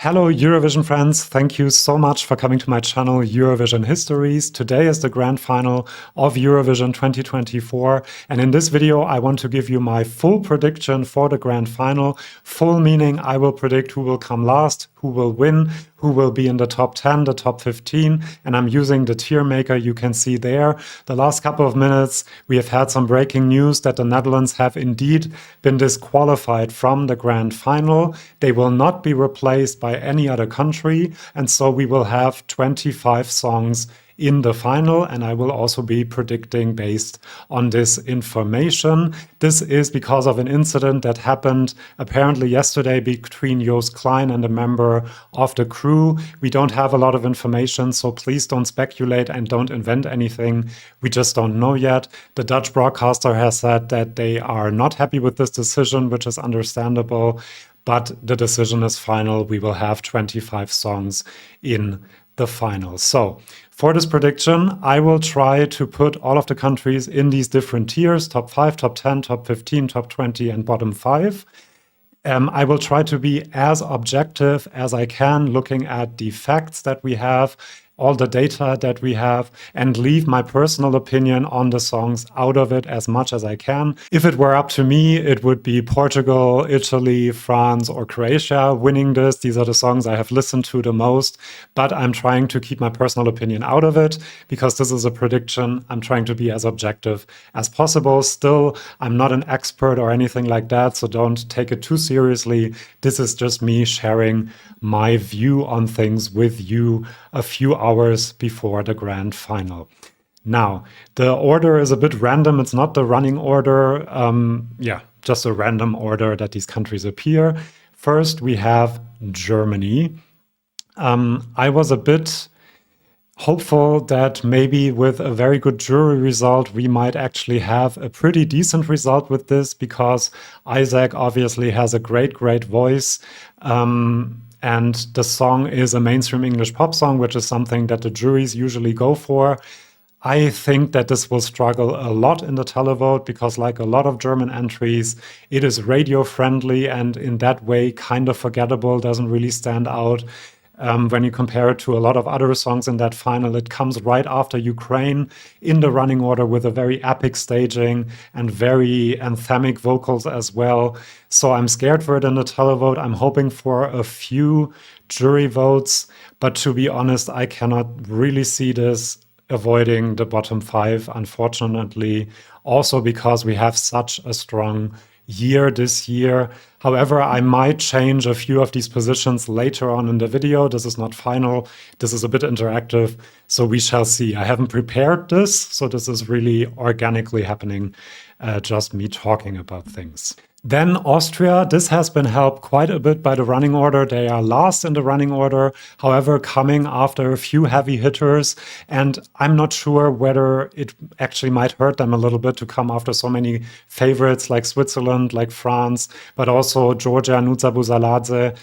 Hello Eurovision friends, thank you so much for coming to my channel Eurovision Histories. Today is the grand final of Eurovision 2024, and in this video I want to give you my full prediction for the grand final. Full meaning I will predict who will come last, who will win, who will be in the top 10, the top 15, and I'm using the tier maker you can see there. The last couple of minutes we have had some breaking news that the Netherlands have indeed been disqualified from the grand final. They will not be replaced by any other country, and so we will have 25 songs in the final, and I will also be predicting based on this information. This is because of an incident that happened apparently yesterday between Joost Klein and a member of the crew. We don't have a lot of information, so please don't speculate and don't invent anything. We just don't know yet. The Dutch broadcaster has said that they are not happy with this decision, which is understandable, but the decision is final. We will have 25 songs in the final. So for this prediction, I will try to put all of the countries in these different tiers: top 5, top 10, top 15, top 20, and bottom 5. I will try to be as objective as I can, looking at the facts that we have, all the data that we have, and leave my personal opinion on the songs out of it as much as I can. If it were up to me, it would be Portugal, Italy, France, or Croatia winning this. These are the songs I have listened to the most, but I'm trying to keep my personal opinion out of it because this is a prediction. I'm trying to be as objective as possible. Still, I'm not an expert or anything like that, so don't take it too seriously. This is just me sharing my view on things with you a few hours before the grand final. Now, the order is a bit random. It's not the running order. Just a random order that these countries appear. First, we have Germany. I was a bit hopeful that maybe with a very good jury result, we might actually have a pretty decent result with this, because Isaac obviously has a great voice. And the song is a mainstream English pop song, which is something that the juries usually go for. I think that this will struggle a lot in the televote because, like a lot of German entries, it is radio friendly and in that way kind of forgettable, doesn't really stand out. When you compare it to a lot of other songs in that final, it comes right after Ukraine in the running order with a very epic staging and very anthemic vocals as well. So I'm scared for it in the televote. I'm hoping for a few jury votes, but to be honest, I cannot really see this avoiding the bottom 5, unfortunately, also because we have such a strong year this year. However, I might change a few of these positions later on in the video. This is not final. This is a bit interactive, so we shall see. I haven't prepared this, so this is really organically happening, just me talking about things. Then Austria, this has been helped quite a bit by the running order. They are last in the running order, however, coming after a few heavy hitters, and I'm not sure whether it actually might hurt them a little bit to come after so many favorites like Switzerland, like France, but also Georgia, Nutza Buzaladze.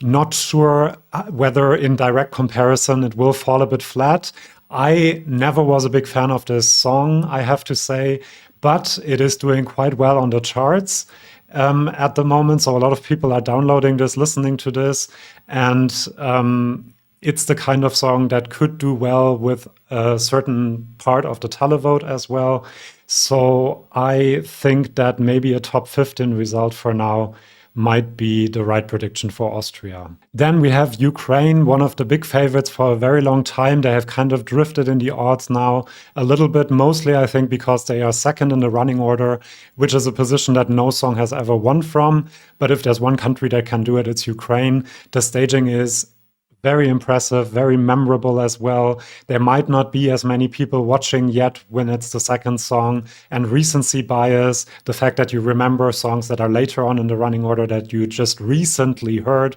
Not sure whether in direct comparison it will fall a bit flat. I never was a big fan of this song, I have to say, but it is doing quite well on the charts at the moment. So a lot of people are downloading this, listening to this, and it's the kind of song that could do well with a certain part of the televote as well. So I think that maybe a top 15 result for now might be the right prediction for Austria. Then we have Ukraine, one of the big favorites for a very long time. They have kind of drifted in the odds now a little bit, mostly I think because they are second in the running order, which is a position that no song has ever won from. But if there's one country that can do it, it's Ukraine. The staging is very impressive, very memorable as well. There might not be as many people watching yet when it's the second song, and recency bias, the fact that you remember songs that are later on in the running order that you just recently heard,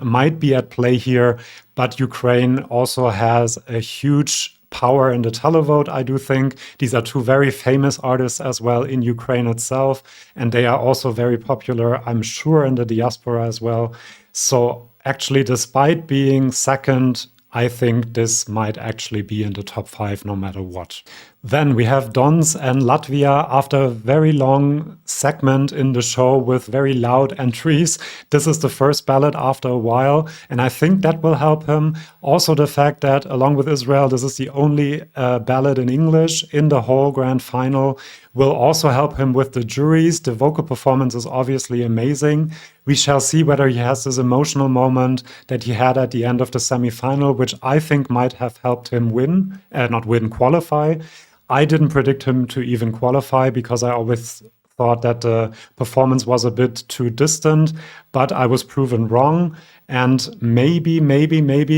might be at play here. But Ukraine also has a huge power in the televote, I do think. These are two very famous artists as well in Ukraine itself, and they are also very popular, I'm sure, in the diaspora as well. So actually, despite being second, I think this might actually be in the top 5 no matter what. Then we have Dons and Latvia after a very long segment in the show with very loud entries. This is the first ballad after a while, and I think that will help him. Also, the fact that, along with Israel, this is the only ballad in English in the whole grand final will also help him with the juries. The vocal performance is obviously amazing. We shall see whether he has this emotional moment that he had at the end of the semifinal, which I think might have helped him win, not win, qualify. I didn't predict him to even qualify because I always thought that the performance was a bit too distant, but I was proven wrong. And maybe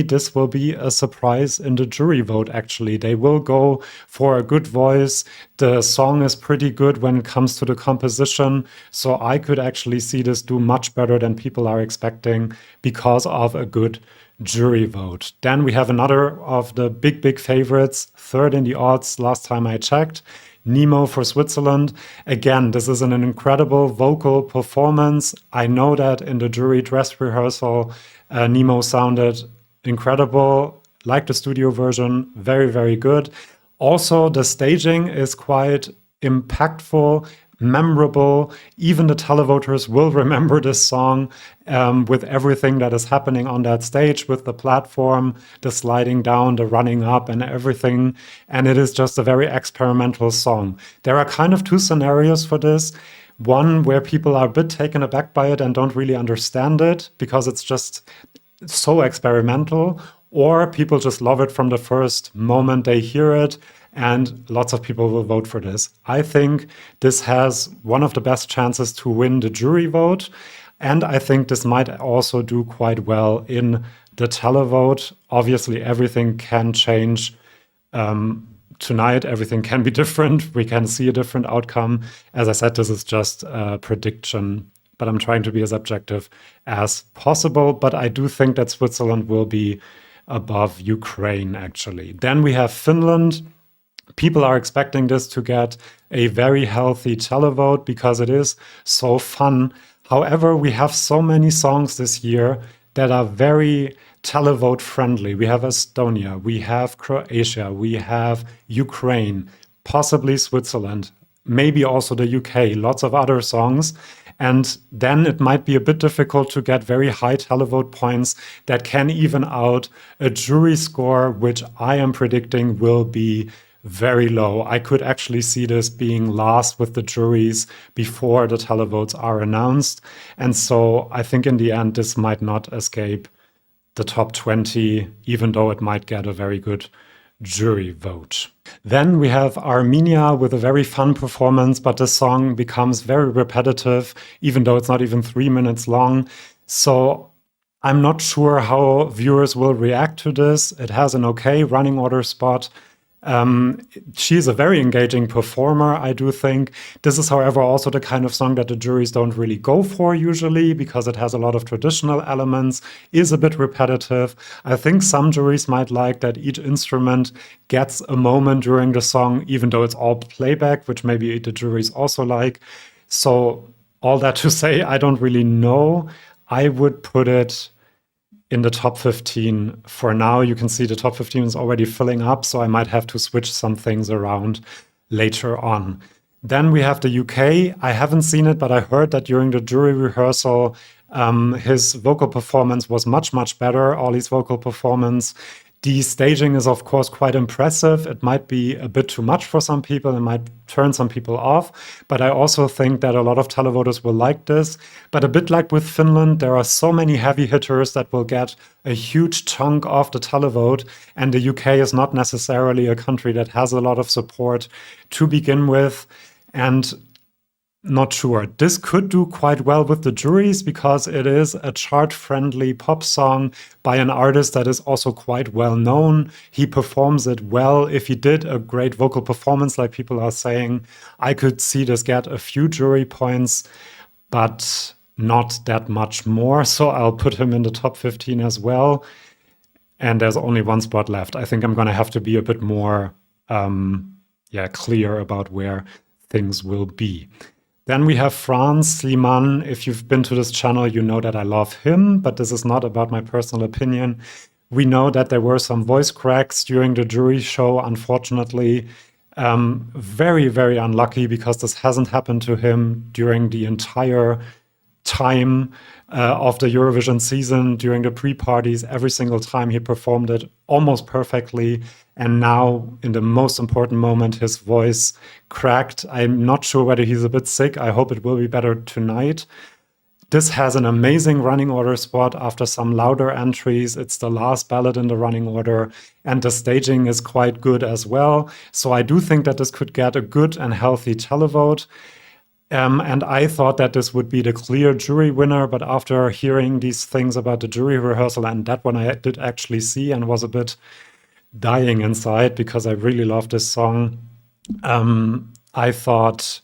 this will be a surprise in the jury vote, actually. They will go for a good voice. The song is pretty good when it comes to the composition. So I could actually see this do much better than people are expecting because of a good jury vote. Then we have another of the big favorites, third in the odds last time I checked, Nemo for Switzerland. Again, this is an incredible vocal performance. I know that in the jury dress rehearsal, Nemo sounded incredible, like the studio version, very good. Also, the staging is quite impactful, memorable. Even the televoters will remember this song with everything that is happening on that stage, with the platform, the sliding down, the running up, and everything. And it is just a very experimental song. There are kind of two scenarios for this. One where people are a bit taken aback by it and don't really understand it because it's just so experimental, or people just love it from the first moment they hear it. And lots of people will vote for this. I think this has one of the best chances to win the jury vote. And I think this might also do quite well in the televote. Obviously, everything can change tonight. Everything can be different. We can see a different outcome. As I said, this is just a prediction, but I'm trying to be as objective as possible. But I do think that Switzerland will be above Ukraine, actually. Then we have Finland. People are expecting this to get a very healthy televote because it is so fun. However, we have so many songs this year that are very televote friendly. We have Estonia, we have Croatia, we have Ukraine, possibly Switzerland, maybe also the UK, lots of other songs. And then it might be a bit difficult to get very high televote points that can even out a jury score, which I am predicting will be very low. I could actually see this being last with the juries before the televotes are announced. And so I think in the end, this might not escape the top 20, even though it might get a very good jury vote. Then we have Armenia with a very fun performance, but the song becomes very repetitive, even though it's not even 3 minutes long. So I'm not sure how viewers will react to this. It has an okay running order spot. She's a very engaging performer, I do think. This is, however, also the kind of song that the juries don't really go for usually because it has a lot of traditional elements, is a bit repetitive. I think some juries might like that each instrument gets a moment during the song, even though it's all playback, which maybe the juries also like. So all that to say, I don't really know. I would put it in the top 15 for now. You can see the top 15 is already filling up, so I might have to switch some things around later on. Then we have the UK. I haven't seen it, but I heard that during the jury rehearsal, his vocal performance was much better, Ollie's vocal performance. The staging is, of course, quite impressive. It might be a bit too much for some people. It might turn some people off. But I also think that a lot of televoters will like this. But a bit like with Finland, there are so many heavy hitters that will get a huge chunk of the televote. And the UK is not necessarily a country that has a lot of support to begin with. And not sure. This could do quite well with the juries because it is a chart-friendly pop song by an artist that is also quite well known. He performs it well. If he did a great vocal performance, like people are saying, I could see this get a few jury points, but not that much more. So I'll put him in the top 15 as well. And there's only one spot left. I think I'm going to have to be a bit more clear about where things will be. Then we have France, Slimane. If you've been to this channel, you know that I love him, but this is not about my personal opinion. We know that there were some voice cracks during the jury show, unfortunately. Very, very unlucky because this hasn't happened to him during the entire time of the Eurovision season, during the pre-parties. Every single time he performed it almost perfectly. And now, in the most important moment, his voice cracked. I'm not sure whether he's a bit sick. I hope it will be better tonight. This has an amazing running order spot after some louder entries. It's the last ballad in the running order, and the staging is quite good as well. So I do think that this could get a good and healthy televote. And I thought that this would be the clear jury winner, but after hearing these things about the jury rehearsal, and that one I did actually see and was a bit dying inside because I really love this song, I thought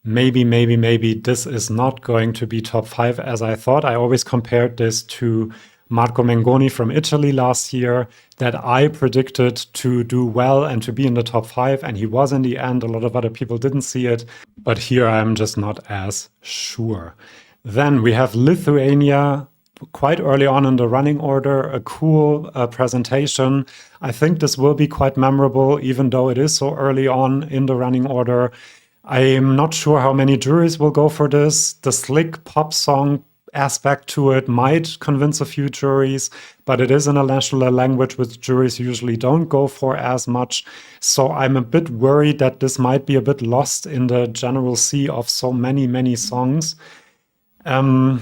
maybe this is not going to be top 5 as I thought. I always compared this to Marco Mengoni from Italy last year, that I predicted to do well and to be in the top 5, and he was in the end. A lot of other people didn't see it, but here I'm just not as sure. Then we have Lithuania quite early on in the running order, a cool presentation. I think this will be quite memorable, even though it is so early on in the running order. I'm not sure how many juries will go for this. The slick pop song aspect to it might convince a few juries, but it is in a national language which juries usually don't go for as much. So I'm a bit worried that this might be a bit lost in the general sea of so many songs. And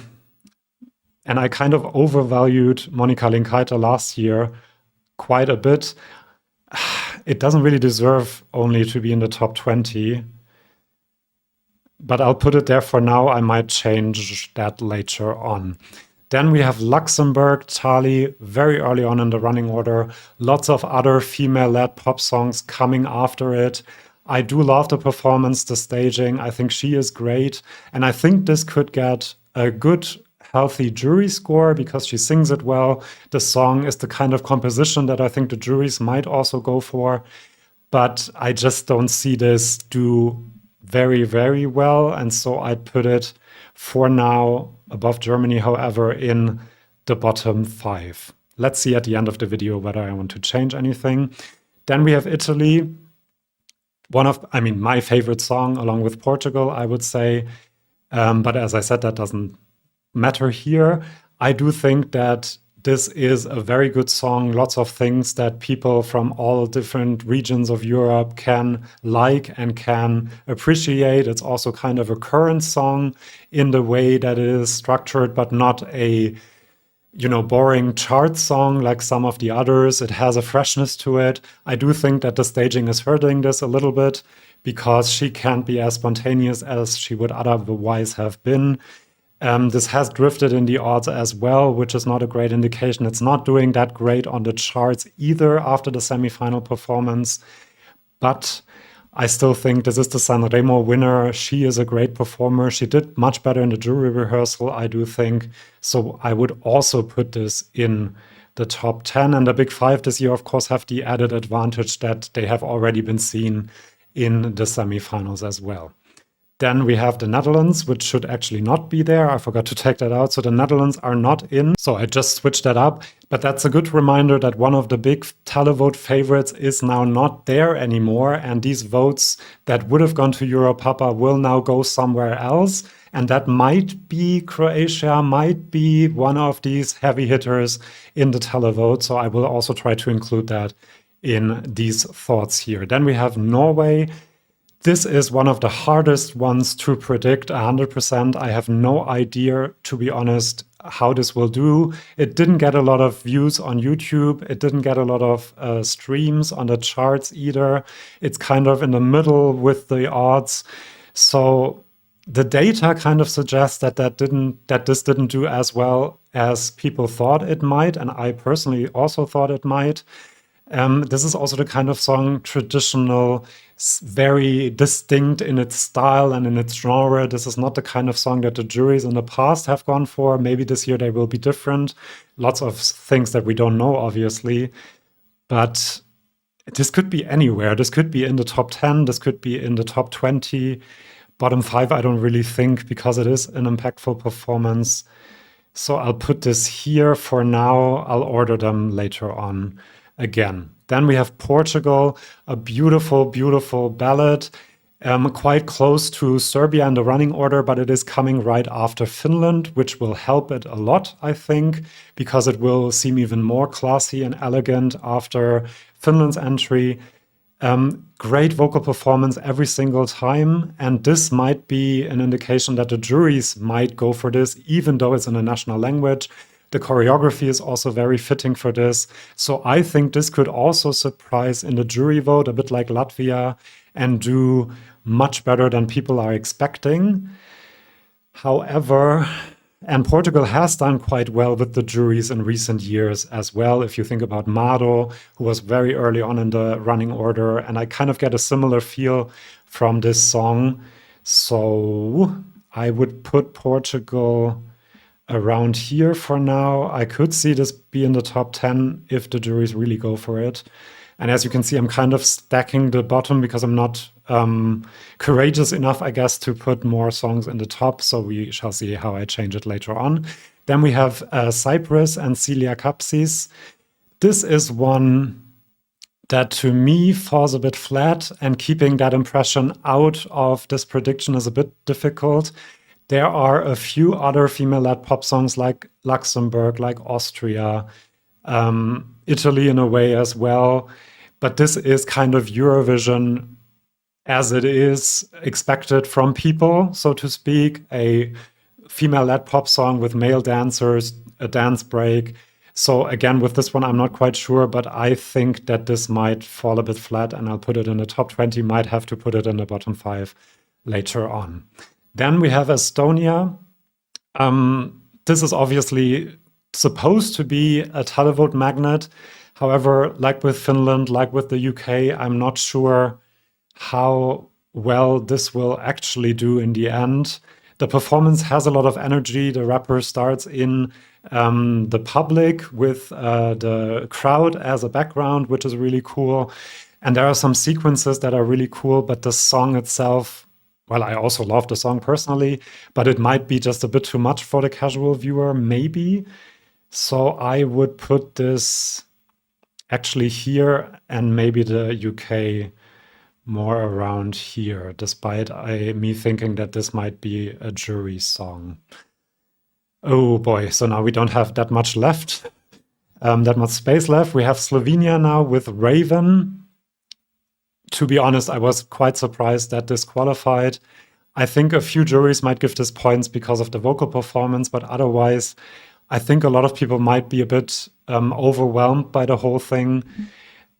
I kind of overvalued Monika Linkaita last year quite a bit. It doesn't really deserve only to be in the top 20. But I'll put it there for now. I might change that later on. Then we have Luxembourg, Tali, very early on in the running order. Lots of other female-led pop songs coming after it. I do love the performance, the staging. I think she is great. And I think this could get a good, healthy jury score because she sings it well. The song is the kind of composition that I think the juries might also go for. But I just don't see this do very well, and so I'd put it for now above Germany, however, in the bottom 5. Let's see at the end of the video whether I want to change anything. Then we have Italy, my favorite song along with Portugal, I would say, but as I said, that doesn't matter here. I do think that this is a very good song, lots of things that people from all different regions of Europe can like and can appreciate. It's also kind of a current song in the way that it is structured, but not a, boring chart song like some of the others. It has a freshness to it. I do think that the staging is hurting this a little bit because she can't be as spontaneous as she would otherwise have been. This has drifted in the odds as well, which is not a great indication. It's not doing that great on the charts either after the semifinal performance. But I still think this is the Sanremo winner. She is a great performer. She did much better in the jury rehearsal, I do think. So I would also put this in the top 10. And the big 5 this year, of course, have the added advantage that they have already been seen in the semifinals as well. Then we have the Netherlands, which should actually not be there. I forgot to take that out. So the Netherlands are not in. So I just switched that up. But that's a good reminder that one of the big televote favorites is now not there anymore. And these votes that would have gone to Europapa will now go somewhere else. And that might be Croatia, might be one of these heavy hitters in the televote. So I will also try to include that in these thoughts here. Then we have Norway. This is one of the hardest ones to predict 100%. I have no idea, to be honest, how this will do. It didn't get a lot of views on YouTube. It didn't get a lot of streams on the charts either. It's kind of in the middle with the odds. So the data kind of suggests that this didn't do as well as people thought it might, and I personally also thought it might. This is also the kind of song traditional, very distinct in its style and in its genre. This is not the kind of song that the juries in the past have gone for. Maybe this year they will be different. Lots of things that we don't know, obviously. But this could be anywhere. This could be in the top 10. This could be in the top 20. Bottom 5, I don't really think, because it is an impactful performance. So I'll put this here for now. I'll order them later on. again. Then we have Portugal, a beautiful, beautiful ballad, quite close to Serbia in the running order, but it is coming right after Finland, which will help it a lot, I think, because it will seem even more classy and elegant after Finland's entry. Great vocal performance every single time, and this might be an indication that the juries might go for this, even though it's in a national language. The choreography is also very fitting for this. So I think this could also surprise in the jury vote, a bit like Latvia, and do much better than people are expecting. However, and Portugal has done quite well with the juries in recent years as well. If you think about Mado, who was very early on in the running order, and I kind of get a similar feel from this song. So I would put Portugal around here for now. I could see this be in the top 10 if the juries really go for it. And as you can see, I'm kind of stacking the bottom because I'm not courageous enough, I guess, to put more songs in the top. So we shall see how I change it later on. Then we have Cyprus and Celia Kapsis. This is one that to me falls a bit flat, and keeping that impression out of this prediction is a bit difficult. There are a few other female-led pop songs like Luxembourg, like Austria, Italy in a way as well. But this is kind of Eurovision as it is expected from people, so to speak, a female-led pop song with male dancers, a dance break. So again, with this one, I'm not quite sure, but I think that this might fall a bit flat, and I'll put it in the top 20, might have to put it in the bottom 5 later on. Then we have Estonia. This is obviously supposed to be a televote magnet. However, like with Finland, like with the UK, I'm not sure how well this will actually do in the end. The performance has a lot of energy. The rapper starts in the public with the crowd as a background, which is really cool. And there are some sequences that are really cool, but the song itself, well, I also love the song personally, but it might be just a bit too much for the casual viewer, maybe. So I would put this actually here, and maybe the UK more around here, despite me thinking that this might be a jury song. Oh boy, so now we don't have that much left, that much space left. We have Slovenia now with Raven. To be honest, I was quite surprised that this qualified. I think a few juries might give this points because of the vocal performance, but otherwise, I think a lot of people might be a bit overwhelmed by the whole thing.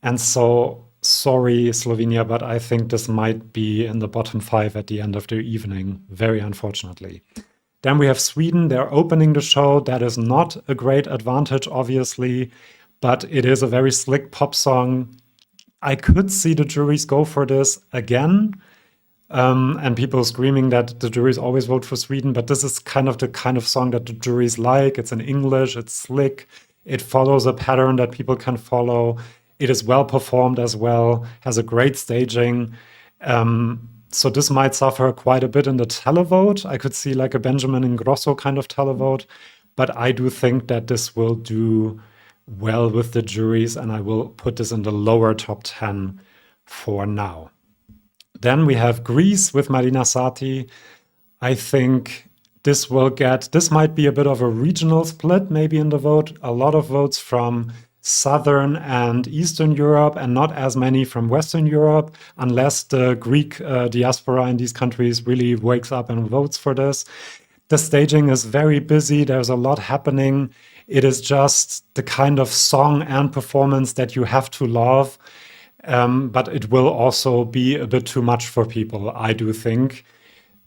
And so, sorry, Slovenia, but I think this might be in the bottom 5 at the end of the evening, very unfortunately. Then we have Sweden. They're opening the show. That is not a great advantage, obviously, but it is a very slick pop song. I could see the juries go for this again, and people screaming that the juries always vote for Sweden, but this is kind of the kind of song that the juries like. It's in English, it's slick, it follows a pattern that people can follow. It is well performed as well, has a great staging. So this might suffer quite a bit in the televote. I could see like a Benjamin Ingrosso kind of televote, but I do think that this will do well with the juries, and I will put this in the lower top 10 for now. Then we have Greece with Marina Sati. I think this might be a bit of a regional split maybe in the vote. A lot of votes from Southern and Eastern Europe, and not as many from Western Europe, unless the Greek diaspora in these countries really wakes up and votes for this. The staging is very busy. There's a lot happening. It is just the kind of song and performance that you have to love. But it will also be a bit too much for people, I do think.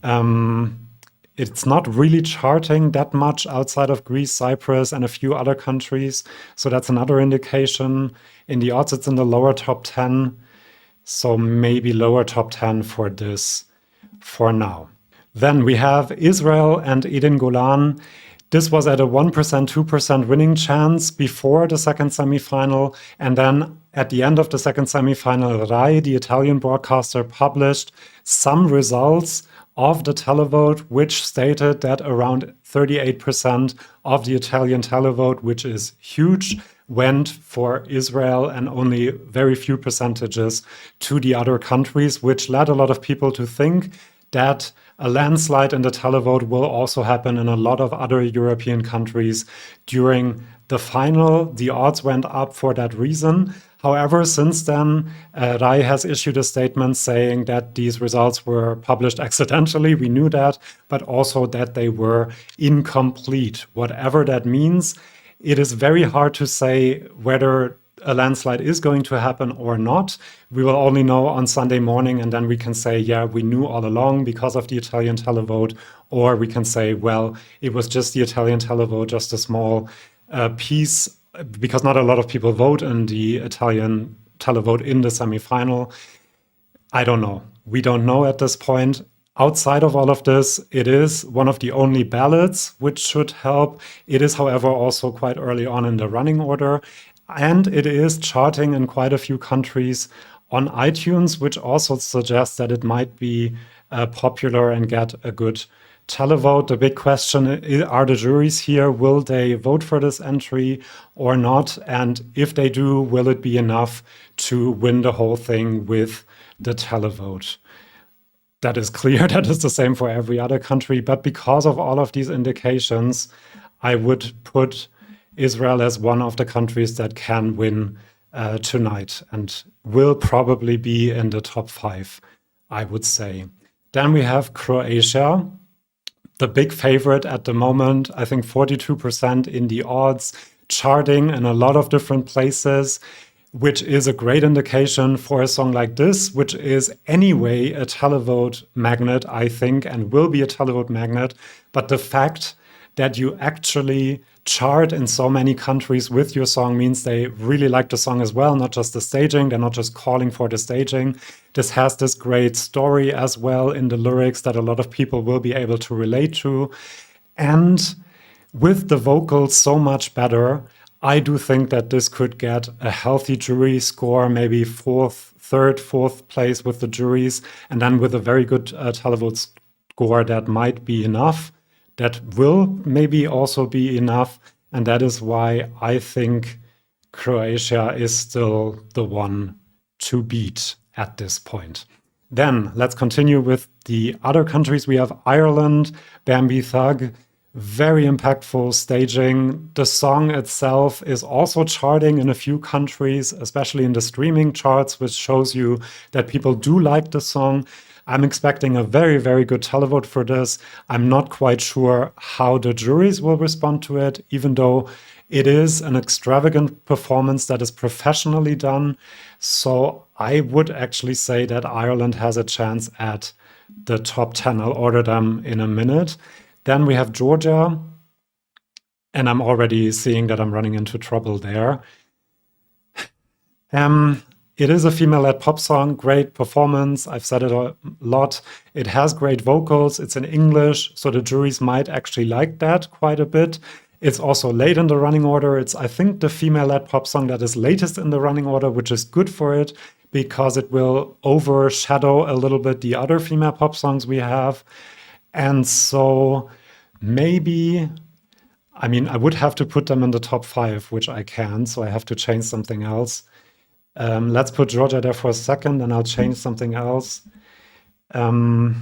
It's not really charting that much outside of Greece, Cyprus, and a few other countries. So that's another indication. In the odds, it's in the lower top 10. So maybe lower top 10 for this for now. Then we have Israel and Edin Golan. This was at a 1%, 2% winning chance before the second semifinal. And then at the end of the second semifinal, Rai, the Italian broadcaster, published some results of the televote, which stated that around 38% of the Italian televote, which is huge, went for Israel and only very few percentages to the other countries, which led a lot of people to think that a landslide in the televote will also happen in a lot of other European countries during the final. The odds went up for that reason. However, since then, RAI has issued a statement saying that these results were published accidentally. We knew that, but also that they were incomplete. Whatever that means, it is very hard to say whether a landslide is going to happen or not. We will only know on Sunday morning, and then we can say, yeah, we knew all along because of the Italian televote, or we can say, well, it was just the Italian televote, just a small piece, because not a lot of people vote in the Italian televote in the semifinal. I don't know. We don't know at this point. Outside of all of this, it is one of the only ballots which should help. It is, however, also quite early on in the running order. And it is charting in quite a few countries on iTunes, which also suggests that it might be popular and get a good televote. The big question are the juries here. Will they vote for this entry or not? And if they do, will it be enough to win the whole thing with the televote? That is clear. That is the same for every other country. But because of all of these indications, I would put Israel as one of the countries that can win tonight and will probably be in the top 5, I would say. Then we have Croatia, the big favorite at the moment. I think 42% in the odds, charting in a lot of different places, which is a great indication for a song like this, which is anyway a televote magnet, I think, and will be a televote magnet. But the fact that you actually chart in so many countries with your song means they really like the song as well, not just the staging. They're not just calling for the staging. This has this great story as well in the lyrics that a lot of people will be able to relate to. And with the vocals so much better, I do think that this could get a healthy jury score, maybe third, fourth place with the juries, and then with a very good televote score that might be enough. That will maybe also be enough, and that is why I think Croatia is still the one to beat at this point. Then let's continue with the other countries. We have Ireland, Bambi Thug. Very impactful staging. The song itself is also charting in a few countries, especially in the streaming charts, which shows you that people do like the song. I'm expecting a very, very good televote for this. I'm not quite sure how the juries will respond to it, even though it is an extravagant performance that is professionally done. So I would actually say that Ireland has a chance at the top 10. I'll order them in a minute. Then we have Georgia, and I'm already seeing that I'm running into trouble there. It is a female-led pop song, great performance. I've said it a lot. It has great vocals. It's in English, so the juries might actually like that quite a bit. It's also late in the running order. It's, I think, the female-led pop song that is latest in the running order, which is good for it because it will overshadow a little bit the other female pop songs we have. And so maybe, I mean, I would have to put them in the top 5, which I can, so I have to change something else. Let's put Georgia there for a second, and I'll change something else. You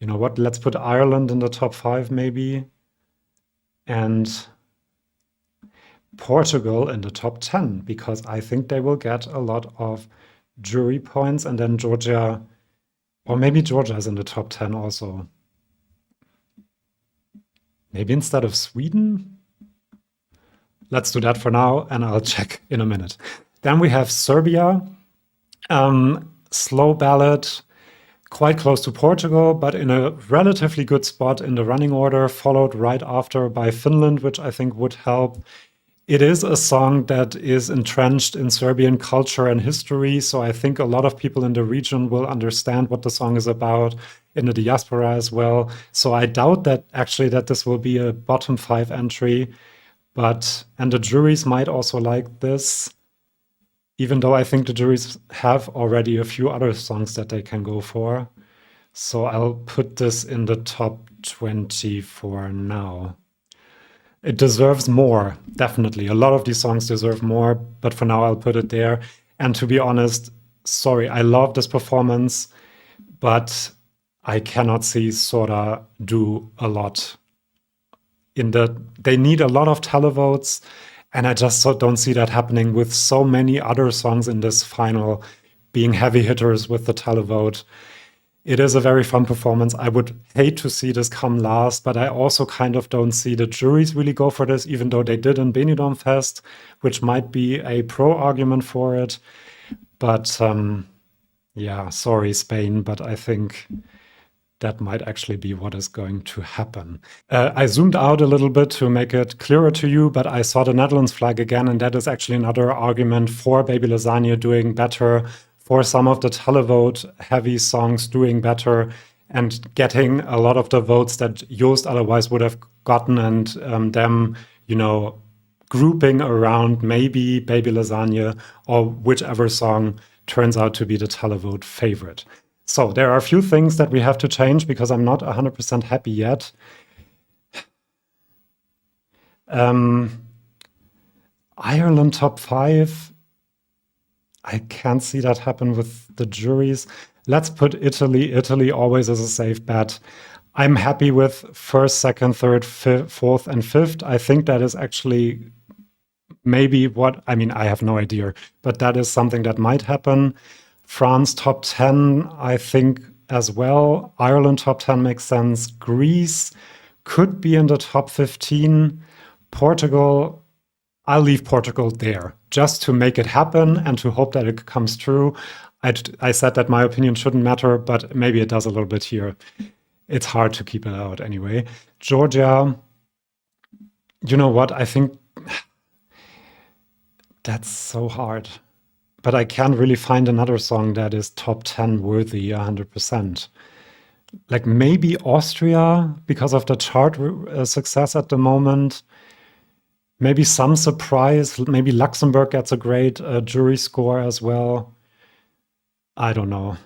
know what? Let's put Ireland in the top 5 maybe, and Portugal in the top 10, because I think they will get a lot of jury points, and then Georgia, or maybe Georgia is in the top 10 also. Maybe instead of Sweden? Let's do that for now, and I'll check in a minute. Then we have Serbia, slow ballad, quite close to Portugal, but in a relatively good spot in the running order, followed right after by Finland, which I think would help. It is a song that is entrenched in Serbian culture and history, so I think a lot of people in the region will understand what the song is about, in the diaspora as well. So I doubt that actually that this will be a bottom 5 entry, and the juries might also like this. even though I think the juries have already a few other songs that they can go for. So I'll put this in the top 20 for now. It deserves more, definitely. A lot of these songs deserve more, but for now I'll put it there. And to be honest, sorry, I love this performance, but I cannot see Sora do a lot. They need a lot of televotes, and I just don't see that happening with so many other songs in this final being heavy hitters with the televote. It is a very fun performance. I would hate to see this come last, but I also kind of don't see the juries really go for this, even though they did in Benidorm Fest, which might be a pro argument for it. But yeah, sorry, Spain, but I think that might actually be what is going to happen. I zoomed out a little bit to make it clearer to you, but I saw the Netherlands flag again, and that is actually another argument for Baby Lasagna doing better, for some of the televote heavy songs doing better and getting a lot of the votes that Joost otherwise would have gotten, and them, you know, grouping around maybe Baby Lasagna or whichever song turns out to be the televote favorite. So there are a few things that we have to change because I'm not 100% happy yet. Ireland top 5. I can't see that happen with the juries. Let's put Italy. Italy always is a safe bet. I'm happy with first, second, third, fourth, and fifth. I think that is actually maybe what, I mean, I have no idea, but that is something that might happen. France top 10, I think as well. Ireland top 10 makes sense. Greece could be in the top 15. Portugal, I'll leave Portugal there just to make it happen and to hope that it comes true. I said that my opinion shouldn't matter, but maybe it does a little bit here. It's hard to keep it out anyway. Georgia, you know what? I think that's so hard. But I can't really find another song that is top 10 worthy 100%. Like maybe Austria because of the chart success at the moment. Maybe some surprise. Maybe Luxembourg gets a great jury score as well. I don't know.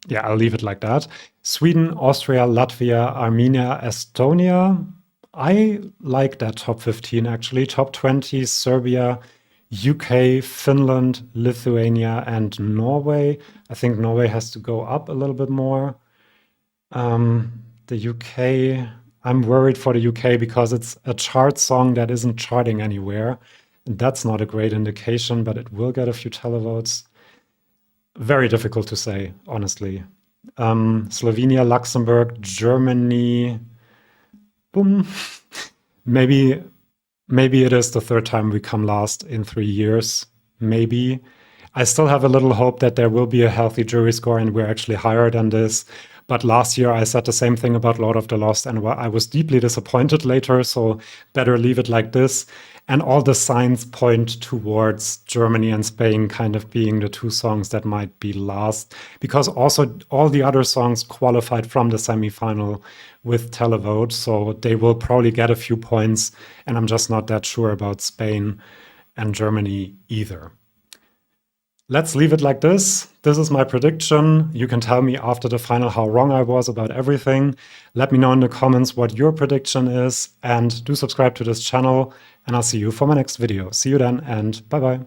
Yeah, I'll leave it like that. Sweden, Austria, Latvia, Armenia, Estonia. I like that top 15 actually. Top 20, Serbia, UK, Finland, Lithuania, and Norway. I think Norway has to go up a little bit more. The UK, I'm worried for the UK because it's a chart song that isn't charting anywhere. And that's not a great indication, but it will get a few televotes. Very difficult to say, honestly. Slovenia, Luxembourg, Germany. Boom. Maybe it is the third time we come last in 3 years. Maybe. I still have a little hope that there will be a healthy jury score and we're actually higher than this. But last year I said the same thing about Lord of the Lost and I was deeply disappointed later, so better leave it like this. And all the signs point towards Germany and Spain kind of being the two songs that might be last, because also all the other songs qualified from the semifinal with televote, so they will probably get a few points, and I'm just not that sure about Spain and Germany either. Let's leave it like this. This is my prediction. You can tell me after the final how wrong I was about everything. Let me know in the comments what your prediction is, and do subscribe to this channel, and I'll see you for my next video. See you then, and bye-bye.